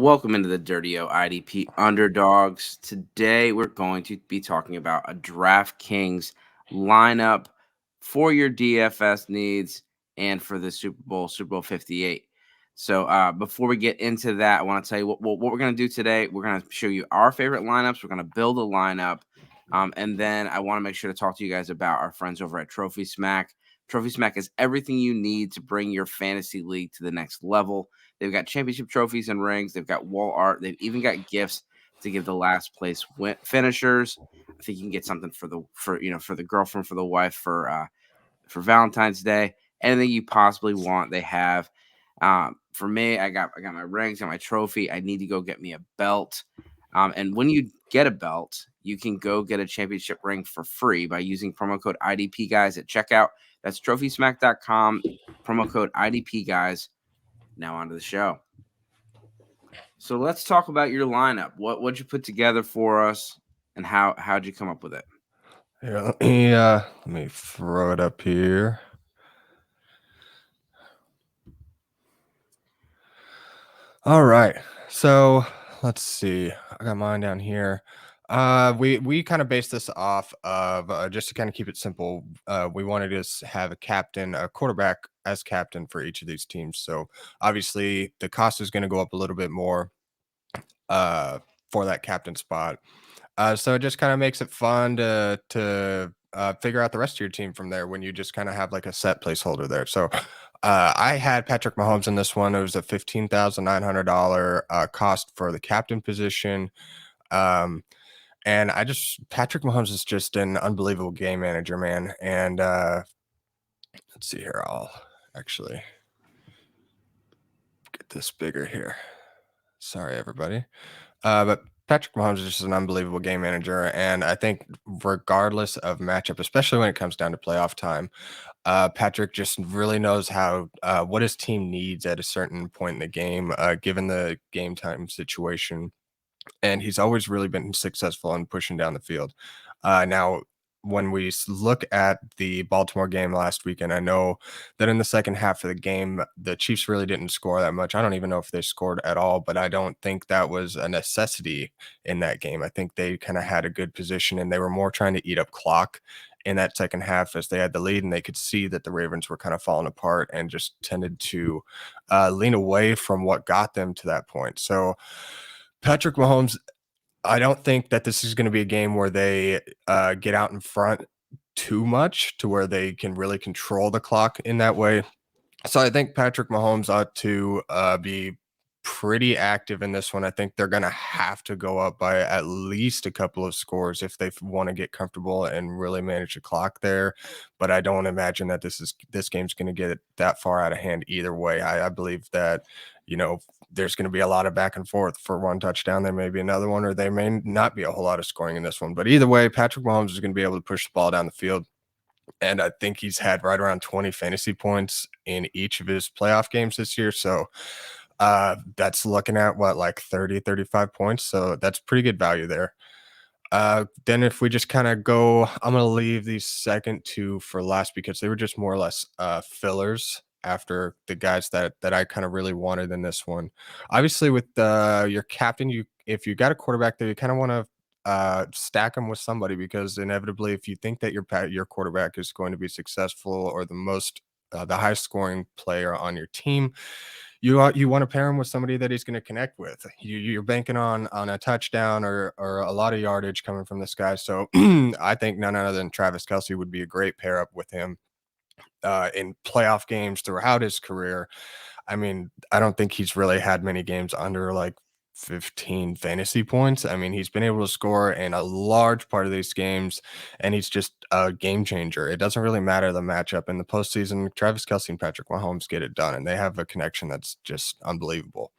Welcome into the Dirty O IDP Underdogs. Today we're going to be talking about a DraftKings lineup for your DFS needs and for the Super Bowl 58. So before we get into that, I want to tell you what we're going to do today. We're going to show you our favorite lineups. We're going to build a lineup. And then I want to make sure to talk to you guys about our friends over at Trophy Smack. Trophy Smack is everything you need to bring your fantasy league to the next level. They've got championship trophies and rings. They've got wall art. They've even got gifts to give the last place finishers. I think you can get something for the girlfriend, for the wife, for Valentine's Day. Anything you possibly want, they have. For me, I got my rings, got my trophy. I need to go get me a belt. And when you get a belt, you can go get a championship ring for free by using promo code IDP guys at checkout. That's trophysmack.com, promo code IDP guys. Now on to the show. So let's talk about your lineup. What'd you put together for us, and how'd you come up with it? Here, let me throw it up here. All right, so let's see. I got mine down here. We kind of based this off of just to kind of keep it simple. We wanted to have a quarterback as captain for each of these teams. So obviously the cost is going to go up a little bit more for that captain spot. So it just kind of makes it fun to figure out the rest of your team from there when you just kind of have like a set placeholder there. So I had Patrick Mahomes in this one. It was a $15,900 cost for the captain position. And Patrick Mahomes is just an unbelievable game manager, man. And let's see here. I'll actually get this bigger here. Sorry, everybody. But Patrick Mahomes is just an unbelievable game manager. And I think regardless of matchup, especially when it comes down to playoff time, Patrick just really knows what his team needs at a certain point in the game, given the game time situation. And he's always really been successful in pushing down the field. Now, when we look at the Baltimore game last weekend, I know that in the second half of the game, the Chiefs really didn't score that much. I don't even know if they scored at all, but I don't think that was a necessity in that game. I think they kind of had a good position and they were more trying to eat up clock in that second half as they had the lead, and they could see that the Ravens were kind of falling apart and just tended to lean away from what got them to that point. So Patrick Mahomes, I don't think that this is going to be a game where they get out in front too much to where they can really control the clock in that way. So I think Patrick Mahomes ought to be pretty active in this one. I think they're going to have to go up by at least a couple of scores if they want to get comfortable and really manage the clock there. But I don't imagine that this game's going to get that far out of hand either way. I believe that, there's going to be a lot of back and forth for one touchdown. There may be another one, or there may not be a whole lot of scoring in this one. But either way, Patrick Mahomes is going to be able to push the ball down the field. And I think he's had right around 20 fantasy points in each of his playoff games this year. So that's looking at like 30, 35 points. So that's pretty good value there. Then if we just kind of go, I'm going to leave these second two for last because they were just more or less fillers after the guys that I kind of really wanted in this one. Obviously with your captain, if you got a quarterback there, you kind of want to stack them with somebody, because inevitably if you think that your quarterback is going to be successful or the highest scoring player on your team, you want to pair him with somebody that he's going to connect with. You're banking on a touchdown or a lot of yardage coming from this guy. So I think none other than Travis Kelce would be a great pair up with him in playoff games throughout his career. I mean, I don't think he's really had many games under like 15 fantasy points. I mean, he's been able to score in a large part of these games, and he's just a game changer. It doesn't really matter the matchup in the postseason. Travis Kelce and Patrick Mahomes get it done, and they have a connection that's just unbelievable.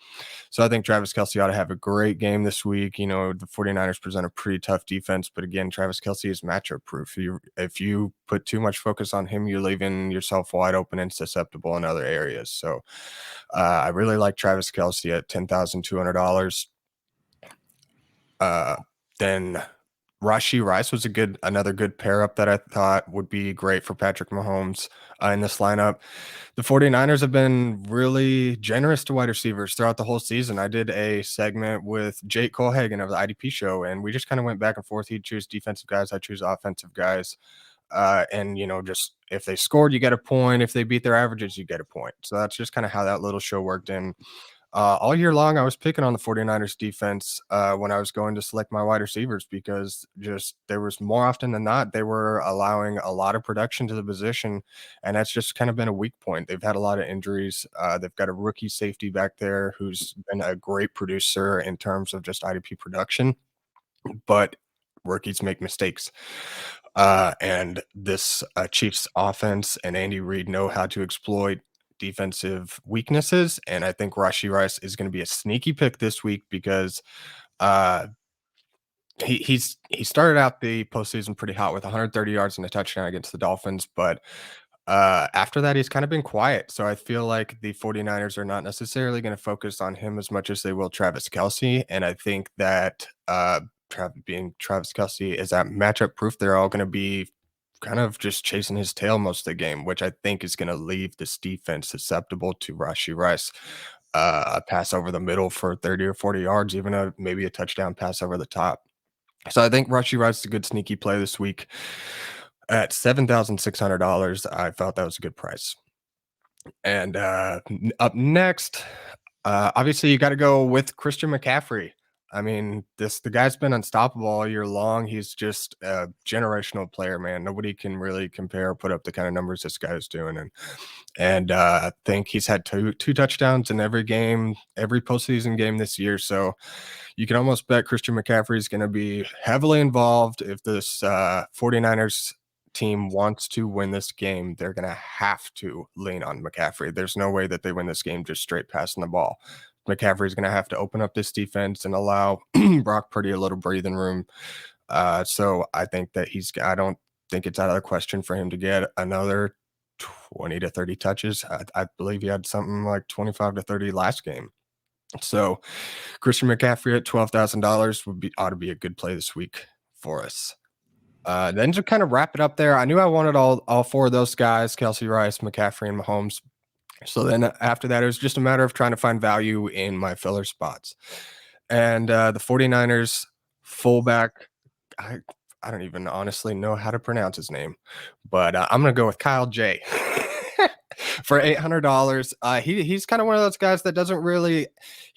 So I think Travis Kelce ought to have a great game this week. The 49ers present a pretty tough defense, but again, Travis Kelce is matchup proof. If you put too much focus on him, you're leaving yourself wide open and susceptible in other areas. So I really like Travis Kelce at $10,200. Then Rashee Rice was another good pair up that I thought would be great for Patrick Mahomes in this lineup. The 49ers have been really generous to wide receivers throughout the whole season. I did a segment with Jake Colhagen of the IDP show, and we just kind of went back and forth. He'd choose defensive guys, I choose offensive guys. And just if they scored, you get a point. If they beat their averages, you get a point. So that's just kind of how that little show worked. And all year long, I was picking on the 49ers defense when I was going to select my wide receivers, because just there was more often than not, they were allowing a lot of production to the position. And that's just kind of been a weak point. They've had a lot of injuries. They've got a rookie safety back there who's been a great producer in terms of just IDP production, but rookies make mistakes. And this Chiefs offense and Andy Reid know how to exploit defensive weaknesses. And I think Rashee Rice is going to be a sneaky pick this week because uh, he started out the postseason pretty hot with 130 yards and a touchdown against the Dolphins, but after that, he's kind of been quiet. So I feel like the 49ers are not necessarily going to focus on him as much as they will Travis Kelce. And I think that being Travis Kelce is that matchup proof. They're all going to be kind of just chasing his tail most of the game, which I think is going to leave this defense susceptible to Rashee Rice. A pass over the middle for 30 or 40 yards, even maybe a touchdown pass over the top. So I think Rashee Rice is a good sneaky play this week. At $7,600, I felt that was a good price. And up next, obviously you got to go with Christian McCaffrey. I mean, the guy's been unstoppable all year long. He's just a generational player, man. Nobody can really compare or put up the kind of numbers this guy's doing. And I think he's had two touchdowns in every game, every postseason game this year. So you can almost bet Christian McCaffrey is going to be heavily involved. If this 49ers team wants to win this game, they're going to have to lean on McCaffrey. There's no way that they win this game just straight passing the ball. McCaffrey is going to have to open up this defense and allow Brock Purdy a little breathing room. So I think that I don't think it's out of the question for him to get another 20 to 30 touches. I believe he had something like 25 to 30 last game. So Christian McCaffrey at $12,000 ought to be a good play this week for us. Then to kind of wrap it up there, I knew I wanted all four of those guys, Kelce, Rice, McCaffrey, and Mahomes. So then after that, it was just a matter of trying to find value in my filler spots. And the 49ers fullback, I don't even honestly know how to pronounce his name, but I'm going to go with Kyle J. For $800. He's kind of one of those guys that doesn't really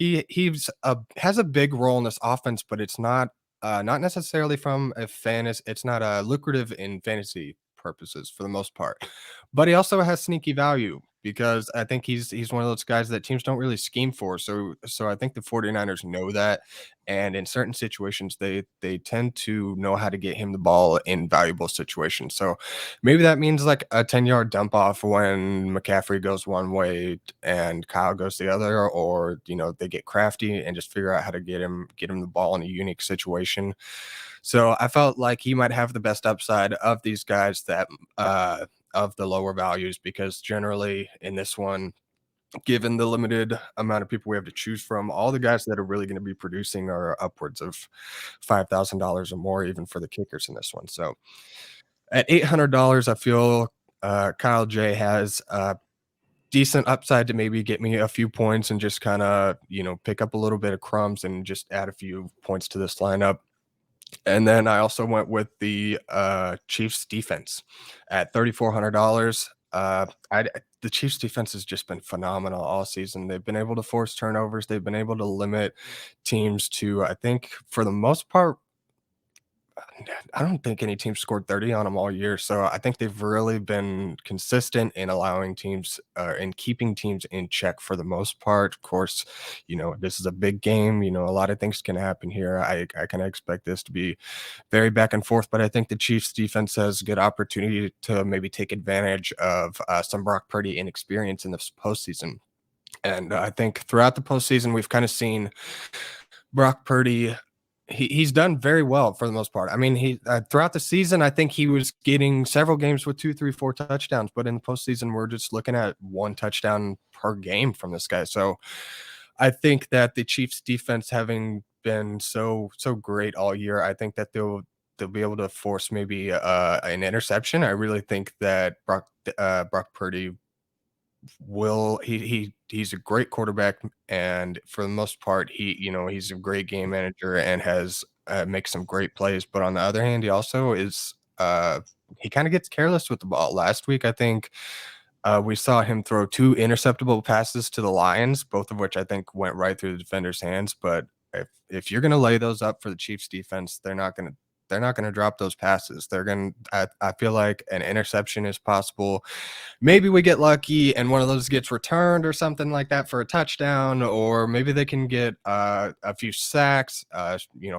has a big role in this offense, but it's not necessarily from a fantasy. It's not lucrative in fantasy purposes for the most part, but he also has sneaky value because I think he's one of those guys that teams don't really scheme for. So I think the 49ers know that, and in certain situations they tend to know how to get him the ball in valuable situations. So maybe that means like a 10-yard dump off when McCaffrey goes one way and Kyle goes the other, or they get crafty and just figure out how to get him the ball in a unique situation. So I felt like he might have the best upside of these guys that of the lower values, because generally in this one, given the limited amount of people we have to choose from, all the guys that are really going to be producing are upwards of $5,000 or more, even for the kickers in this one. So at $800, I feel Kyle J has decent upside to maybe get me a few points and just kind of, pick up a little bit of crumbs and just add a few points to this lineup. And then I also went with the Chiefs defense at $3,400. The Chiefs defense has just been phenomenal all season. They've been able to force turnovers. They've been able to limit teams to, I think, for the most part, I don't think any team scored 30 on them all year. So I think they've really been consistent in allowing teams and keeping teams in check for the most part. Of course, this is a big game. A lot of things can happen here. I kind of expect this to be very back and forth, but I think the Chiefs defense has a good opportunity to maybe take advantage of some Brock Purdy inexperience in this postseason. And I think throughout the postseason, we've kind of seen Brock Purdy. He's done very well for the most part. I mean, he throughout the season, I think he was getting several games with 2, 3, 4 touchdowns. But in the postseason, we're just looking at 1 touchdown per game from this guy. So I think that the Chiefs defense, having been so great all year, I think that they'll be able to force maybe an interception. I really think that Brock Purdy will he's a great quarterback, and for the most part, he's a great game manager and has makes some great plays. But on the other hand, he also is he kind of gets careless with the ball. Last week, I think we saw him throw 2 interceptable passes to the Lions, both of which I think went right through the defender's hands. But if you're going to lay those up for the Chiefs defense, they're not going to drop those passes. I feel like an interception is possible. Maybe we get lucky and one of those gets returned or something like that for a touchdown, or maybe they can get a few sacks,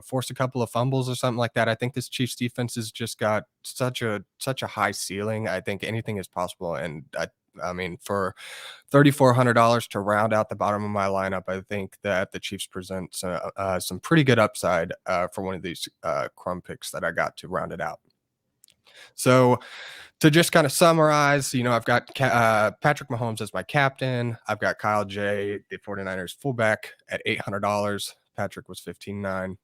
force a couple of fumbles or something like that. I think this Chiefs defense has just got such a high ceiling. I think anything is possible, and I mean, for $3,400 to round out the bottom of my lineup, I think that the Chiefs present some pretty good upside for one of these crumb picks that I got to round it out. So to just kind of summarize, I've got Patrick Mahomes as my captain. I've got Kyle J, the 49ers fullback, at $800. Patrick was $15,900.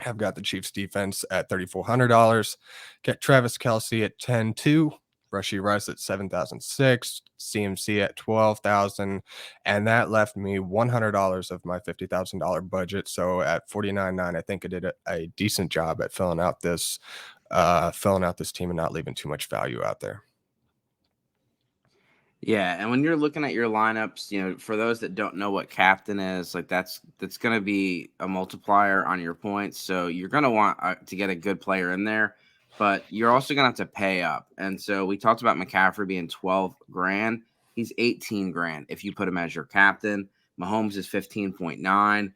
I've got the Chiefs defense at $3,400. Get Travis Kelce at $10,200. Rashee Rice at $7,006, CMC at $12,000, and that left me $100 of my $50,000 budget. So at $49,900, I think I did a decent job at filling out this team and not leaving too much value out there. Yeah, and when you're looking at your lineups, for those that don't know what captain is, like that's going to be a multiplier on your points. So you're going to want to get a good player in there, but you're also going to have to pay up. And so we talked about McCaffrey being 12 grand. He's 18 grand if you put him as your captain. Mahomes is 15.9.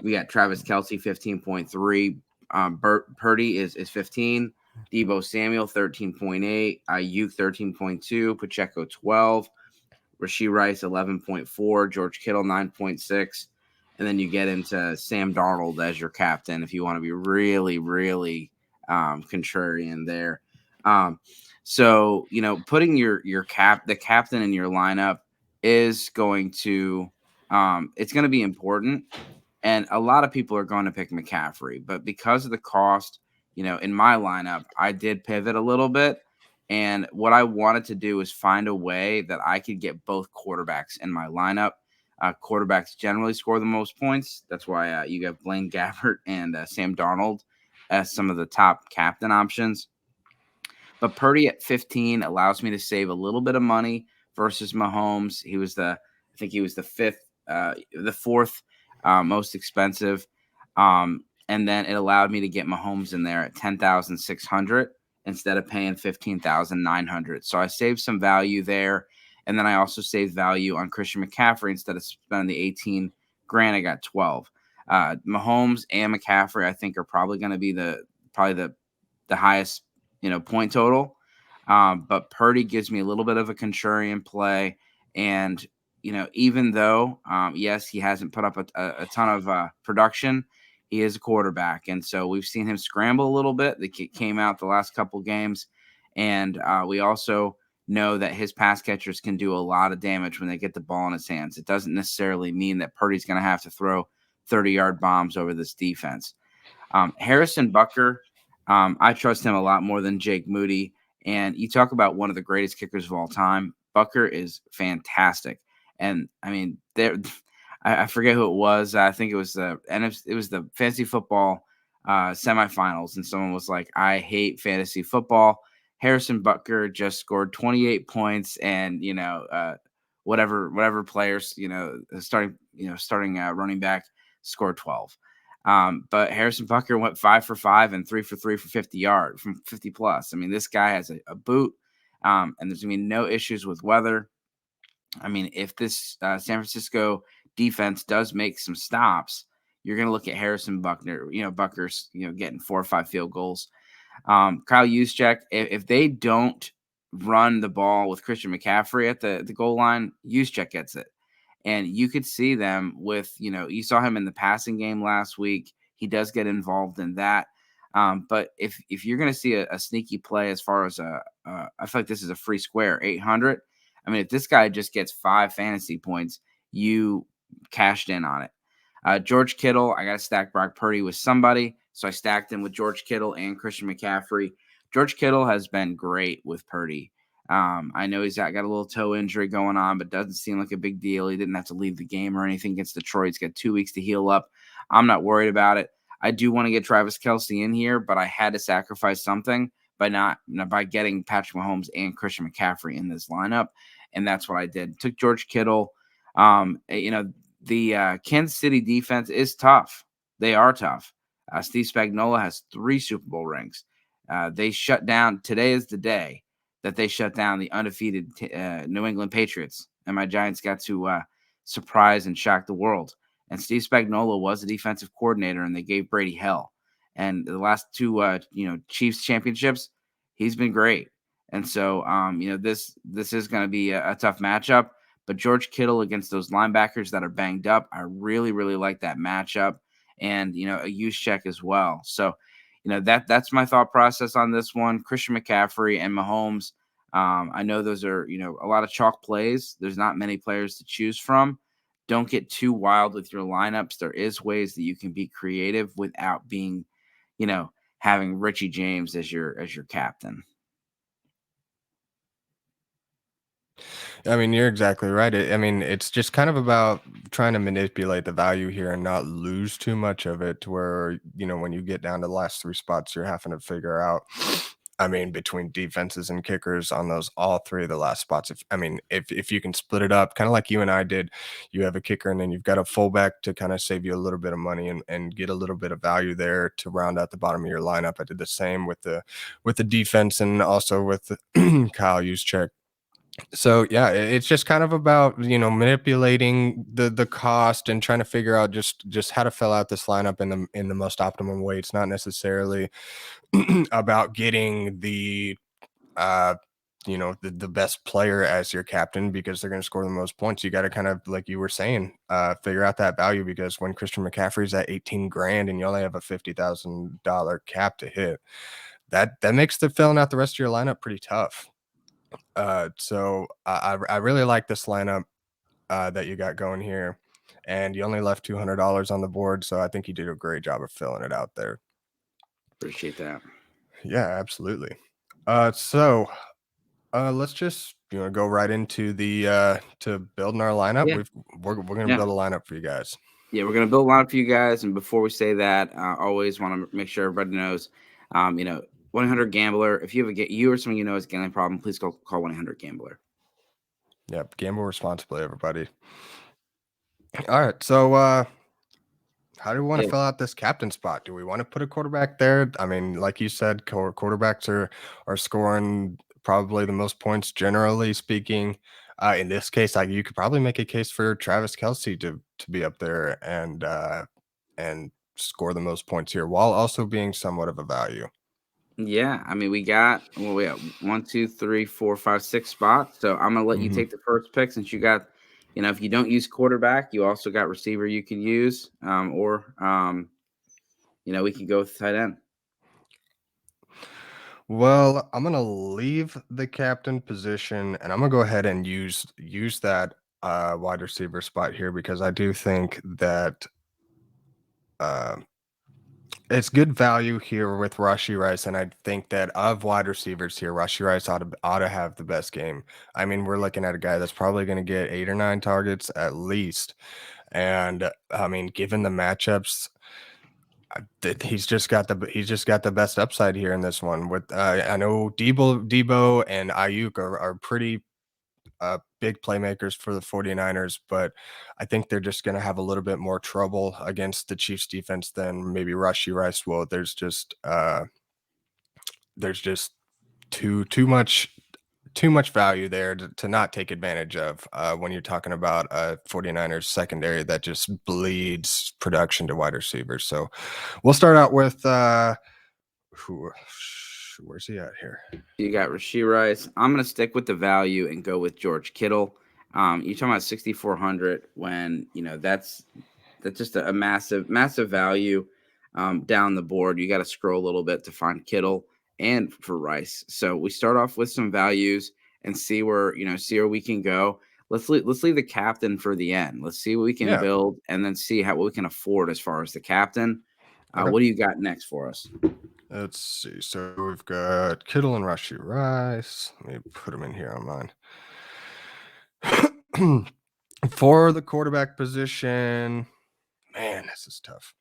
We got Travis Kelce 15.3. Purdy is 15. Deebo Samuel 13.8, Ayuk 13.2, Pacheco 12, Rashee Rice 11.4, George Kittle 9.6, and then you get into Sam Darnold as your captain if you want to be really, really contrarian there. So putting the captain in your lineup is going to it's going to be important, and a lot of people are going to pick McCaffrey, but because of the cost. In my lineup, I did pivot a little bit. And what I wanted to do is find a way that I could get both quarterbacks in my lineup. Quarterbacks generally score the most points. That's why you got Blaine Gabbert and Sam Darnold as some of the top captain options. But Purdy at 15 allows me to save a little bit of money versus Mahomes. I think he was the fourth most expensive. And then it allowed me to get Mahomes in there at 10,600 instead of paying 15,900. So I saved some value there. And then I also saved value on Christian McCaffrey. Instead of spending the 18 grand, I got 12. Mahomes and McCaffrey, I think, are probably going to be the highest, point total. But Purdy gives me a little bit of a contrarian play. And, even though, yes, he hasn't put up a ton of production, he is a quarterback, and so we've seen him scramble a little bit. That came out the last couple games, and we also know that his pass catchers can do a lot of damage when they get the ball in his hands. It doesn't necessarily mean that Purdy's going to have to throw 30-yard bombs over this defense. Harrison Butker, I trust him a lot more than Jake Moody, and you talk about one of the greatest kickers of all time. Butker is fantastic, and I mean I forget who it was. I think it was the fantasy football semifinals, and someone was like, "I hate fantasy football." Harrison Butker just scored 28 points, and whatever players starting running back scored 12. But Harrison Butker went 5 for 5 and 3 for 3 for 50 yards from 50 plus. I mean, this guy has a boot, and there's gonna be no issues with weather. I mean, if this San Francisco defense does make some stops, you're going to look at Harrison Butker, Butker's, getting 4 or 5 field goals. Kyle Juszczyk, if they don't run the ball with Christian McCaffrey at the goal line, Juszczyk gets it. And you could see them with, you saw him in the passing game last week. He does get involved in that. But if you're going to see a sneaky play as far as I feel like this is a free square, 800. I mean, if this guy just gets 5 fantasy points, you cashed in on it. George Kittle, I got to stack Brock Purdy with somebody. So I stacked him with George Kittle and Christian McCaffrey. George Kittle has been great with Purdy. I know he's got a little toe injury going on, but doesn't seem like a big deal. He didn't have to leave the game or anything against Detroit. He's got 2 weeks to heal up. I'm not worried about it. I do want to get Travis Kelce in here, but I had to sacrifice something by getting Patrick Mahomes and Christian McCaffrey in this lineup, and that's what I did. Took George Kittle. The Kansas City defense is tough. They are tough. Steve Spagnuolo has 3 Super Bowl rings. They shut down. Today is the day that they shut down the undefeated New England Patriots, and my Giants got to surprise and shock the world. And Steve Spagnuolo was the defensive coordinator, and they gave Brady hell. And the last 2, Chiefs championships, he's been great. And so, this is going to be a tough matchup. But George Kittle against those linebackers that are banged up, I really, really like that matchup. And, a Juszczyk as well. So, that's my thought process on this one. Christian McCaffrey and Mahomes. I know those are, a lot of chalk plays. There's not many players to choose from. Don't get too wild with your lineups. There is ways that you can be creative without being, having Richie James as your captain. I mean, you're exactly right. It's just kind of about trying to manipulate the value here and not lose too much of it to where, when you get down to the last 3 spots, you're having to figure out, between defenses and kickers on all 3 of the last spots. If you can split it up, kind of like you and I did, you have a kicker and then you've got a fullback to kind of save you a little bit of money and get a little bit of value there to round out the bottom of your lineup. I did the same with the defense and also with Kyle Juszczyk. So yeah, it's just kind of about manipulating the cost and trying to figure out just how to fill out this lineup in the most optimum way. It's not necessarily about getting the the best player as your captain because they're going to score the most points. You got to kind of, like you were saying, figure out that value, because when Christian McCaffrey's at 18 grand and you only have a $50,000 cap to hit, that makes the filling out the rest of your lineup pretty tough. So I really like this lineup that you got going here, and you only left $200 on the board, so I think you did a great job of filling it out there. Appreciate that. Yeah, absolutely. So let's just go right into the to building our lineup. Yeah. We're gonna build a lineup for you guys. Yeah, we're gonna build a lineup for you guys, and before we say that, always want to make sure everybody knows, 1-800 Gambler. If you have you or someone has a gambling problem, please call 1-800 Gambler. Yep, gamble responsibly, everybody. All right, so how do we want to fill out this captain spot? Do we want to put a quarterback there? I mean, like you said, quarterbacks are scoring probably the most points, generally speaking. In this case, you could probably make a case for Travis Kelce to be up there and score the most points here, while also being somewhat of a value. Yeah, I mean, we got 1, 2, 3, 4, 5, 6 spots. So I'm gonna let you take the first pick, since you got, if you don't use quarterback, you also got receiver you can use, or we can go with tight end. Well, I'm gonna leave the captain position, and I'm gonna go ahead and use that wide receiver spot here, because I do think that it's good value here with Rashee Rice, and I think that of wide receivers here, Rashee Rice ought to have the best game. I mean, we're looking at a guy that's probably going to get 8 or 9 targets at least, and I mean, given the matchups, he's just got the best upside here in this one. With I know Debo and Ayuk are pretty big playmakers for the 49ers, but I think they're just going to have a little bit more trouble against the Chiefs defense than maybe Rashee Rice will. There's just too much value there to not take advantage of when you're talking about a 49ers secondary that just bleeds production to wide receivers. So we'll start out with where's he at here? You got Rashee Rice. I'm going to stick with the value and go with George Kittle. You're talking about 6,400 when, that's just a massive value down the board. You got to scroll a little bit to find Kittle and for Rice. So we start off with some values and see where we can go. Let's leave the captain for the end. Let's see what we can build, and then see what we can afford as far as the captain. Okay. What do you got next for us? Let's see. So we've got Kittle and Rashee Rice. Let me put them in here on mine. For the quarterback position, man, this is tough.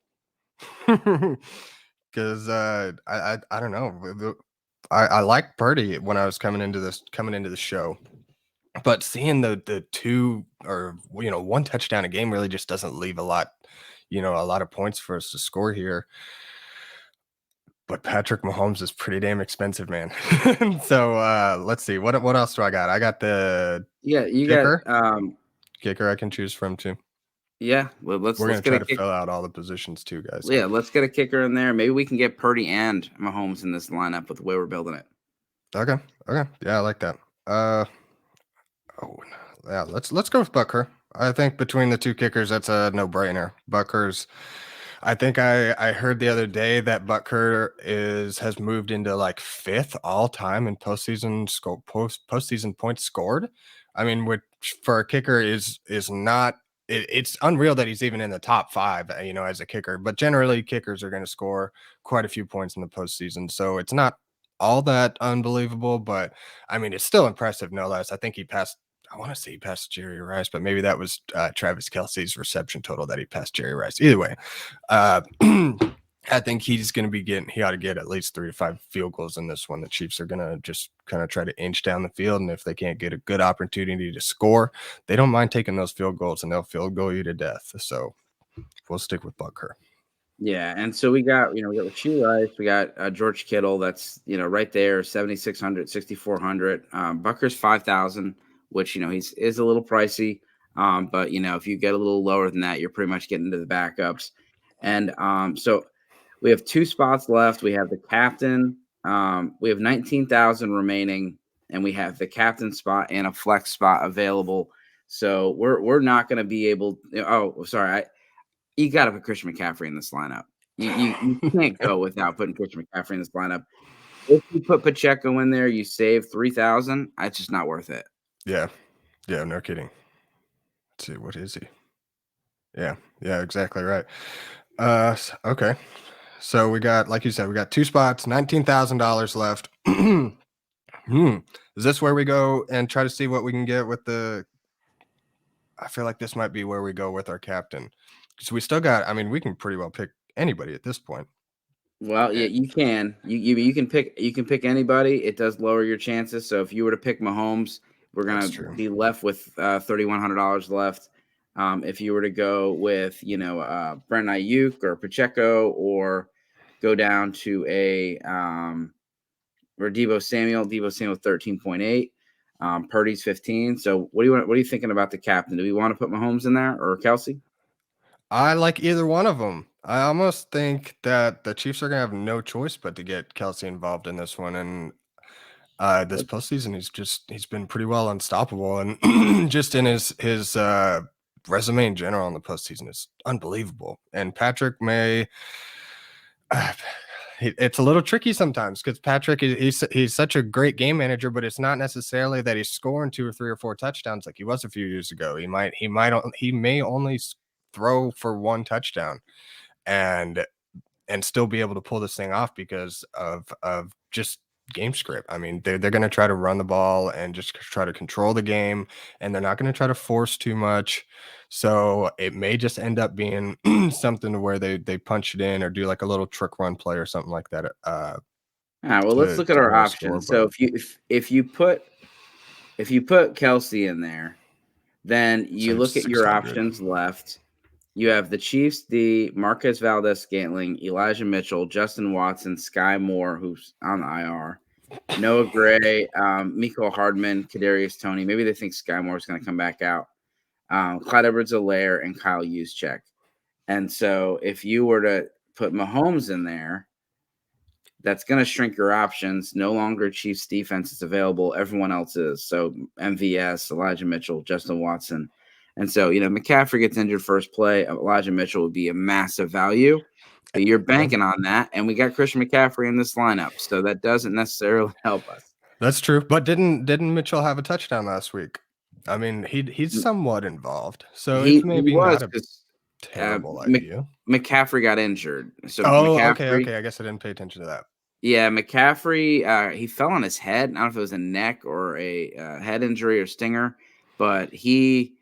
Because I don't know. I like Purdy when I was coming into the show, but seeing the two or one touchdown a game really just doesn't leave a lot of points for us to score here. But Patrick Mahomes is pretty damn expensive, man. So let's see. What else do I got? I got the kicker. Kicker I can choose from too. Yeah, well, We're gonna try to fill out all the positions too, guys. Yeah, let's get a kicker in there. Maybe we can get Purdy and Mahomes in this lineup with the way we're building it. Okay. Yeah, I like that. Oh yeah, let's go with Butker. I think between the two kickers, that's a no-brainer. Butker's. I think I heard the other day that Butker has moved into like 5th all time in postseason points scored. I mean, which for a kicker is not. It's unreal that he's even in the top 5, as a kicker. But generally, kickers are going to score quite a few points in the postseason, so it's not all that unbelievable. But I mean, it's still impressive, no less. I think he passed. I want to say he passed Jerry Rice, but maybe that was Travis Kelce's reception total that he passed Jerry Rice. Either way, I think he ought to get at least 3 to 5 field goals in this one. The Chiefs are going to just kind of try to inch down the field. And if they can't get a good opportunity to score, they don't mind taking those field goals and they'll field goal you to death. So we'll stick with Butker. Yeah. And so we got Rashee Rice, we got George Kittle. That's, right there, 7,600, 6,400. Butker's 5,000, which, is a little pricey. But, if you get a little lower than that, you're pretty much getting into the backups. And so we have 2 spots left. We have the captain. We have 19,000 remaining, and we have the captain spot and a flex spot available. So we're not going to be able. Oh, sorry. You got to put Christian McCaffrey in this lineup. You can't go without putting Christian McCaffrey in this lineup. If you put Pacheco in there, you save 3,000. It's just not worth it. Yeah, no kidding. Let's see, what is he? Yeah, exactly right. Okay. So we got, like you said, we got 2 spots, $19,000 left. Is this where we go and try to see what we can get with I feel like this might be where we go with our captain. Because we still got, we can pretty well pick anybody at this point. Well, yeah, you can. You can pick anybody. It does lower your chances. So if you were to pick Mahomes, we're gonna be left with $3,100 left. If you were to go with Brent Ayuk or Pacheco, or go down to a or Deebo Samuel 13.8, Purdy's 15. So what are you thinking about the captain? Do we want to put Mahomes in there or Kelce? I like either one of them. I almost think that the Chiefs are gonna have no choice but to get Kelce involved in this one. And this postseason, he's been pretty well unstoppable, and just in his resume in general in the postseason is unbelievable. And Patrick may. It's a little tricky sometimes because Patrick he's such a great game manager, but it's not necessarily that he's scoring 2 or 3 or 4 touchdowns like he was a few years ago. He may only throw for 1 touchdown and still be able to pull this thing off because of just game script. I mean, they're going to try to run the ball and just try to control the game, and they're not going to try to force too much. So it may just end up being something where they punch it in or do like a little trick run play or something like that. Well, let's look at our options. So if you put Kelce in there, then you look at your options left. You have the Chiefs, Marquez Valdes-Scantling, Elijah Mitchell, Justin Watson, Sky Moore, who's on the IR, Noah Gray, Mecole Hardman, Kadarius Toney. Maybe they think Sky Moore is going to come back out. Clyde Edwards-Helaire and Kyle Juszczyk. And so if you were to put Mahomes in there, that's going to shrink your options. No longer Chiefs defense is available. Everyone else is. So MVS, Elijah Mitchell, Justin Watson. And so, McCaffrey gets injured first play. Elijah Mitchell would be a massive value. But you're banking on that. And we got Christian McCaffrey in this lineup. So that doesn't necessarily help us. That's true. But didn't Mitchell have a touchdown last week? I mean, he's somewhat involved. So it's maybe not Terrible idea. McCaffrey got injured. So okay. I guess I didn't pay attention to that. Yeah, McCaffrey, he fell on his head. I don't know if it was a neck or a head injury or stinger, but he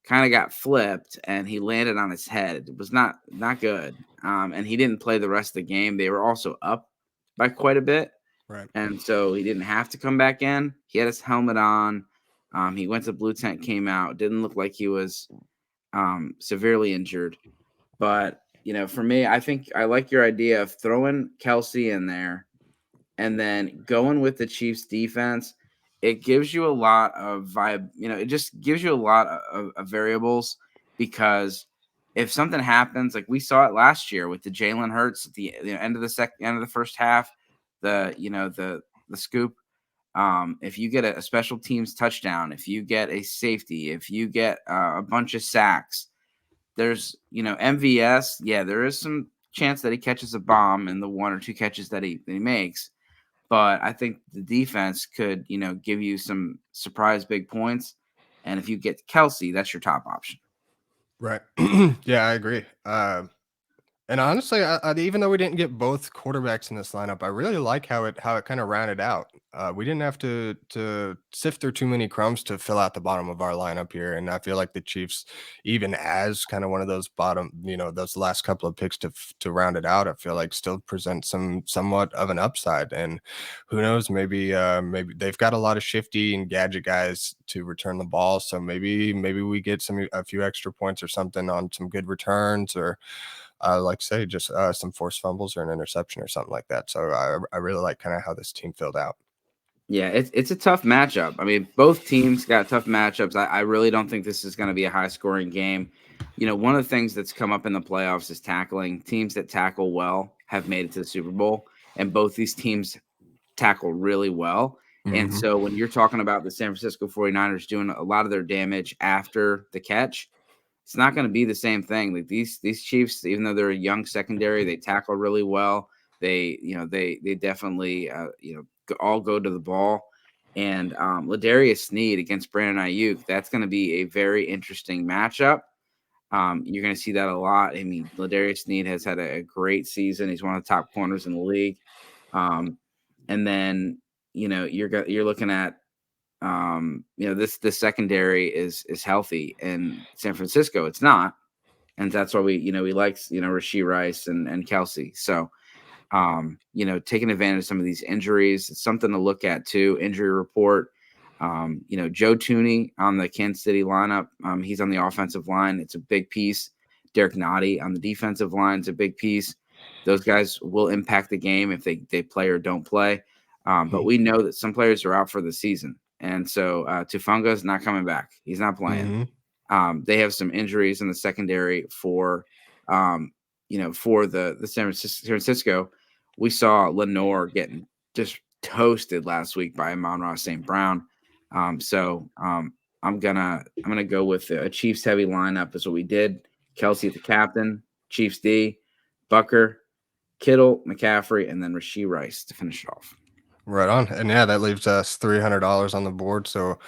kind of got flipped and he landed on his head. It was not good. And he didn't play the rest of the game. They were also up by quite a bit. Right. And so he didn't have to come back in. He had his helmet on. He went to blue tent, came out. Didn't look like he was severely injured. But, for me, I think I like your idea of throwing Kelce in there and then going with the Chiefs defense. It gives you a lot of vibe. It just gives you a lot of variables, because if something happens, like we saw it last year with the Jalen Hurts at the end of the first half, the scoop. If you get a special teams touchdown, if you get a safety, if you get a bunch of sacks, there's MVS. Yeah, there is some chance that he catches a bomb in the 1 or 2 catches that he makes. But I think the defense could, give you some surprise big points. And if you get Kelce, that's your top option. Right. Yeah, I agree. And honestly, even though we didn't get both quarterbacks in this lineup, I really like how it kind of rounded out. We didn't have to sift through too many crumbs to fill out the bottom of our lineup here, and I feel like the Chiefs, even as kind of one of those bottom, those last couple of picks to round it out, I feel like still present somewhat of an upside. And who knows, maybe they've got a lot of shifty and gadget guys to return the ball, so maybe we get a few extra points or something on some good returns, or like say just some forced fumbles or an interception or something like that. So I really like kind of how this team filled out. Yeah, it's a tough matchup. I mean, both teams got tough matchups. I really don't think this is going to be a high-scoring game. One of the things that's come up in the playoffs is tackling. Teams that tackle well have made it to the Super Bowl, and both these teams tackle really well. And so when you're talking about the San Francisco 49ers doing a lot of their damage after the catch, it's not going to be the same thing. Like these Chiefs, even though they're a young secondary, they tackle really well. They definitely all go to the ball. And Ladarius Sneed against Brandon Ayuk, that's going to be a very interesting matchup. You're going to see that a lot. I mean, Ladarius Sneed has had a great season. He's one of the top corners in the league. And then you're looking at this secondary is healthy. In San Francisco, it's not, and that's why we like Rashee Rice and Kelce. So taking advantage of some of these injuries, it's something to look at too. Injury report. Joe Tooney on the Kansas City lineup. He's on the offensive line. It's a big piece. Derek Nottie on the defensive line is a big piece. Those guys will impact the game if they play or don't play. But we know that some players are out for the season. And so Tufunga is not coming back. He's not playing. They have some injuries in the secondary for the San Francisco. We saw Lenore getting just toasted last week by Amon-Ra St. Brown. I'm gonna go with a Chiefs heavy lineup is what we did. Kelce the captain, Chiefs D, Butker, Kittle, McCaffrey, and then Rashee Rice to finish it off. Right on. And yeah, that leaves us $300 on the board. So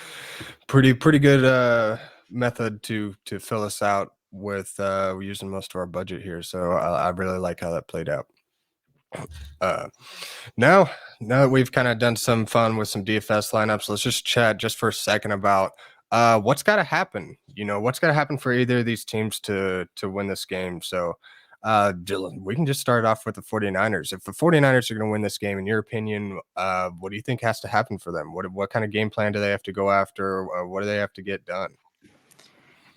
pretty good method to fill us out with using most of our budget here. So I really like how that played out. Now that we've kind of done some fun with some DFS lineups, let's just chat just for a second about what's got to happen. What's got to happen for either of these teams to win this game. So Dylan, we can just start off with the 49ers. If the 49ers are going to win this game, in your opinion, what do you think has to happen for them? What kind of game plan do they have to go after? What do they have to get done?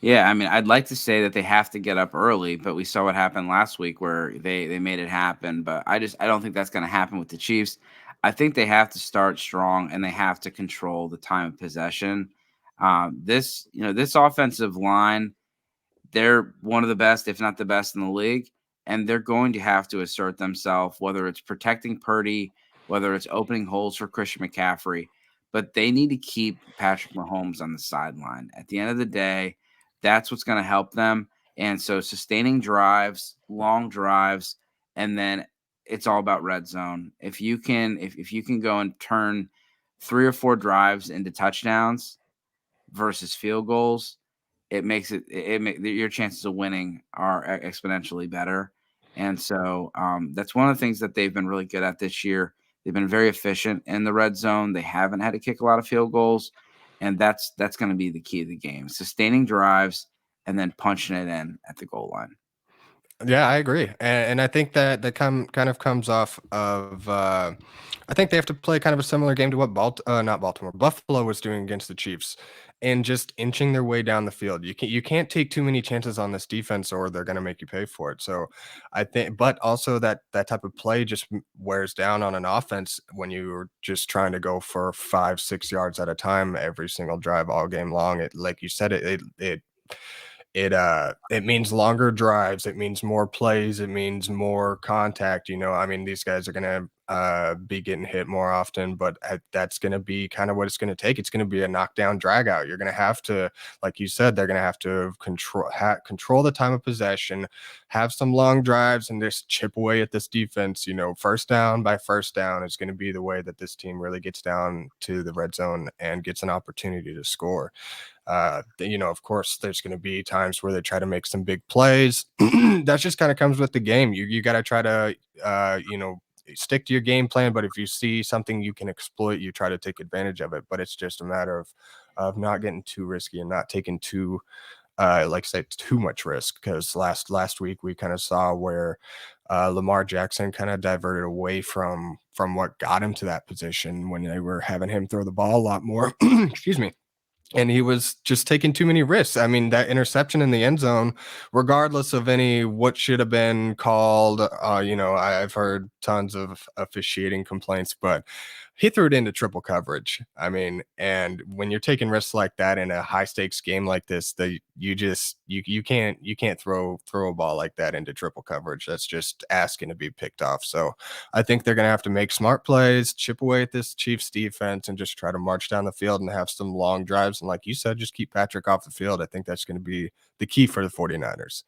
Yeah, I mean, I'd like to say that they have to get up early, but we saw what happened last week where they made it happen. But I don't think that's going to happen with the Chiefs. I think they have to start strong and they have to control the time of possession. This offensive line, they're one of the best, if not the best in the league, and they're going to have to assert themselves, whether it's protecting Purdy, whether it's opening holes for Christian McCaffrey. But they need to keep Patrick Mahomes on the sideline. At the end of the day, that's what's going to help them. And so sustaining drives, long drives, and then it's all about red zone. If you can go and turn 3 or 4 drives into touchdowns versus field goals, it makes your chances of winning are exponentially better. And so that's one of the things that they've been really good at this year. They've been very efficient in the red zone. They haven't had to kick a lot of field goals, and that's going to be the key of the game: sustaining drives and then punching it in at the goal line. Yeah, I agree, and I think that kind of comes off of. I think they have to play kind of a similar game to what not Baltimore, Buffalo was doing against the Chiefs, and just inching their way down the field. You can't take too many chances on this defense, or they're going to make you pay for it. So, I think, but also that type of play just wears down on an offense when you're just trying to go for 5-6 yards at a time every single drive all game long. It, like you said, it means longer drives, it means more plays, it means more contact. I mean, these guys are gonna be getting hit more often, but that's gonna be kind of what it's gonna take. It's gonna be a knockdown drag out. You're gonna have to, like you said, they're gonna have to control the time of possession, have some long drives, and just chip away at this defense. First down by first down is going to be the way that this team really gets down to the red zone and gets an opportunity to score. Of course, there's going to be times where they try to make some big plays. That just kind of comes with the game. You got to try to, stick to your game plan. But if you see something you can exploit, you try to take advantage of it. But it's just a matter of not getting too risky and not taking too, like I said, too much risk. Because last week we kind of saw where Lamar Jackson kind of diverted away from what got him to that position when they were having him throw the ball a lot more. Excuse me. And he was just taking too many risks. I mean, that interception in the end zone, regardless of what should have been called, I've heard tons of officiating complaints, but he threw it into triple coverage. I mean, and when you're taking risks like that in a high stakes game like this, you can't throw a ball like that into triple coverage. That's just asking to be picked off. So I think they're gonna have to make smart plays, chip away at this Chiefs defense, and just try to march down the field and have some long drives. And like you said, just keep Patrick off the field. I think that's going to be the key for the 49ers.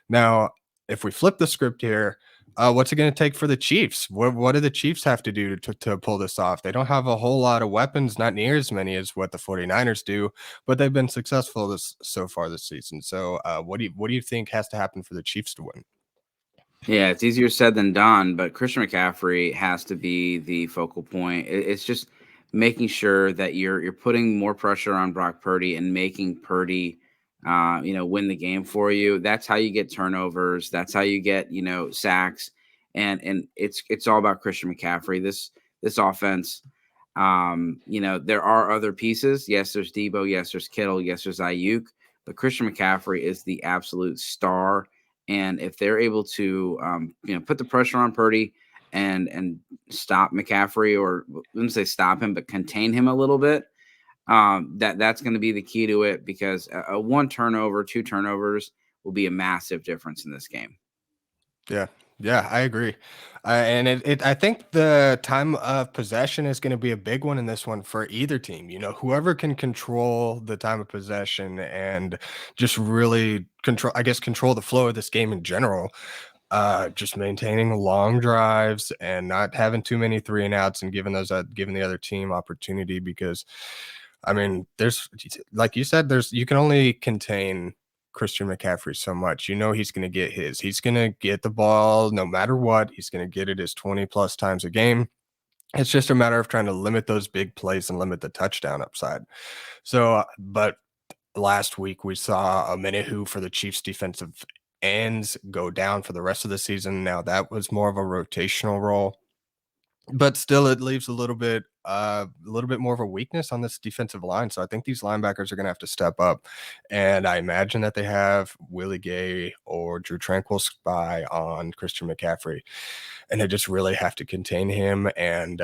Now, if we flip the script here, what's it going to take for the Chiefs? What do the Chiefs have to do to pull this off? They don't have a whole lot of weapons, not near as many as what the 49ers do, but they've been successful so far this season. So what do you think has to happen for the Chiefs to win? Yeah, it's easier said than done, but Christian McCaffrey has to be the focal point. It's just making sure that you're putting more pressure on Brock Purdy and making Purdy, win the game for you. That's how you get turnovers. That's how you get sacks, and it's all about Christian McCaffrey. This offense, there are other pieces. Yes, there's Debo. Yes, there's Kittle. Yes, there's Ayuk. But Christian McCaffrey is the absolute star. And if they're able to, put the pressure on Purdy and stop McCaffrey, or let me say stop him, but contain him a little bit, that's going to be the key to it, because a one turnover, two turnovers will be a massive difference in this game. Yeah, I agree. And I think the time of possession is going to be a big one in this one for either team. Whoever can control the time of possession and just really control the flow of this game in general. Just maintaining long drives and not having too many 3 and outs and giving the other team opportunity, because I mean, there's, like you said, you can only contain Christian McCaffrey so much. He's going to get his. He's going to get the ball no matter what. He's going to get it his 20 plus times a game. It's just a matter of trying to limit those big plays and limit the touchdown upside. So, but last week we saw a Minihoo for the Chiefs defensive ends go down for the rest of the season. Now that was more of a rotational role, but still it leaves a little bit more of a weakness on this defensive line. So I think these linebackers are going to have to step up, and I imagine that they have Willie Gay or Drew Tranquil spy on Christian McCaffrey, and they just really have to contain him and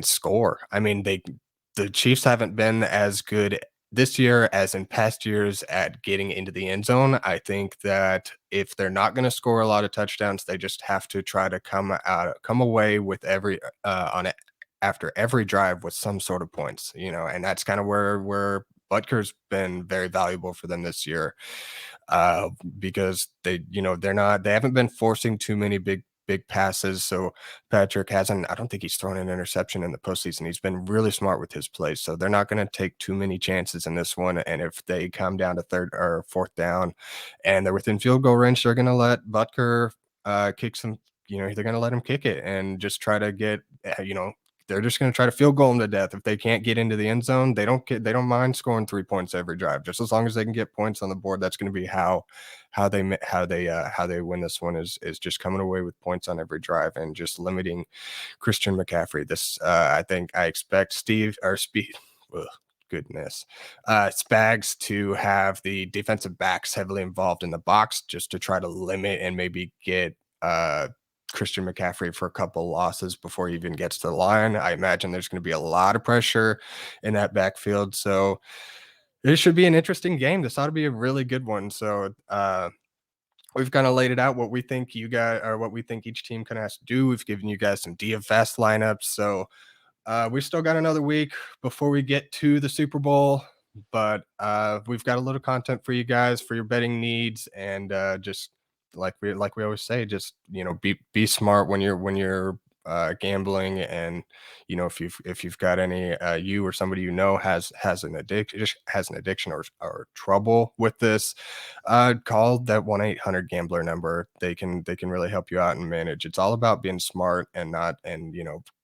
score. I mean, the Chiefs haven't been as good this year as in past years at getting into the end zone. I think that if they're not going to score a lot of touchdowns, they just have to try to come away with after every drive with some sort of points, and that's kind of where Butker's been very valuable for them this year, because they haven't been forcing too many big big passes. So Patrick hasn't, I don't think he's thrown an interception in the postseason. He's been really smart with his plays. So they're not going to take too many chances in this one. And if they come down to third or fourth down and they're within field goal range, they're going to let Butker kick some, they're going to let him kick it and just try to get, they're just going to try to field goal them to death. If they can't get into the end zone, they don't mind scoring 3 points every drive. Just as long as they can get points on the board, that's going to be how they win this one is just coming away with points on every drive and just limiting Christian McCaffrey. This I expect Spags to have the defensive backs heavily involved in the box just to try to limit and maybe get Christian McCaffrey for a couple losses before he even gets to the line. I imagine there's going to be a lot of pressure in that backfield. So it should be an interesting game. This ought to be a really good one. So we've kind of laid it out what we think what we think each team kind of has to do. We've given you guys some DFS lineups. So we still got another week before we get to the Super Bowl, but we've got a little content for you guys for your betting needs, and just like we always say, just be smart when you're gambling, and if you've got any you or somebody has an addiction or trouble with this, call that 1-800-GAMBLER number. They can really help you out and manage. It's all about being smart and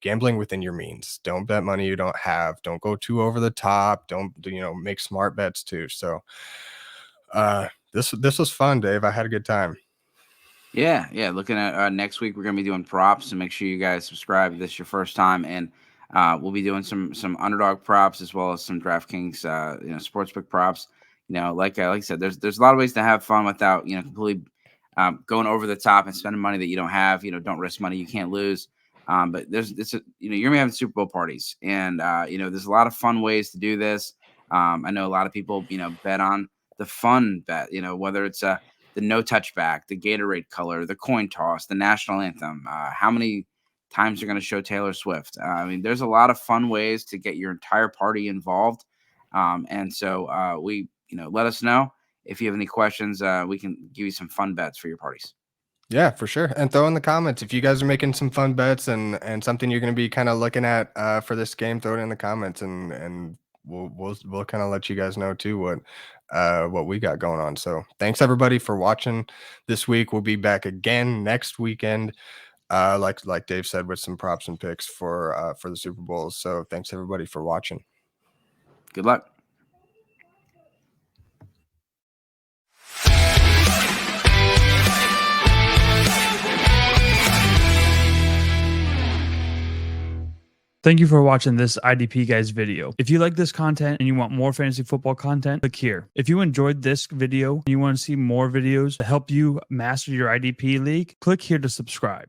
gambling within your means. Don't bet money you don't have. Don't go too over the top. Don't make smart bets too. So this was fun, Dave. I had a good time. Yeah. Looking at next week, we're gonna be doing props, so make sure you guys subscribe if this is your first time, and we'll be doing some underdog props as well as some DraftKings sportsbook props. Like I said, there's a lot of ways to have fun without completely going over the top and spending money that you don't have. Don't risk money you can't lose. But you're gonna be having Super Bowl parties, and there's a lot of fun ways to do this. I know a lot of people bet on the fun bet. Whether it's the no touchback, the Gatorade color, the coin toss, the national anthem, how many times you're going to show Taylor Swift. There's a lot of fun ways to get your entire party involved. And so let us know if you have any questions. We can give you some fun bets for your parties. Yeah, for sure. And throw in the comments if you guys are making some fun bets and something you're going to be kind of looking at for this game. Throw it in the comments, and we'll kind of let you guys know too what we got going on. So thanks everybody for watching this week. We'll be back again next weekend, like Dave said, with some props and picks for the Super Bowl. So thanks everybody for watching. Good luck. Thank you for watching this IDP Guys video. If you like this content and you want more fantasy football content, click here. If you enjoyed this video and you want to see more videos to help you master your IDP league, click here to subscribe.